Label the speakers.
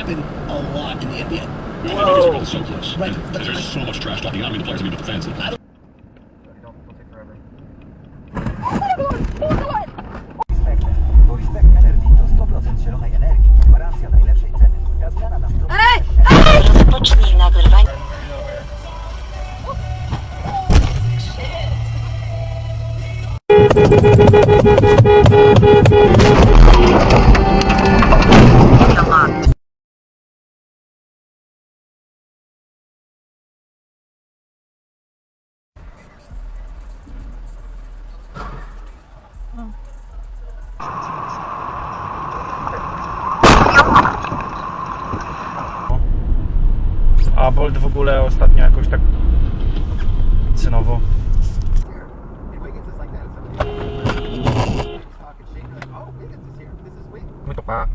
Speaker 1: happen a lot in the NBA.
Speaker 2: Whoa.
Speaker 1: So close. Right.
Speaker 2: And there's so much trash talking. I don't mean the players, I mean the fans.
Speaker 3: Don't take forever.
Speaker 4: Bo Respect Energy to 100% zielonej energii, gwarancja najlepszej ceny. Ta zmiana na stronę...
Speaker 5: Rozpocznij nagrywanie.
Speaker 3: A Bolt w ogóle ostatnio jakoś tak cenowo. My to pa.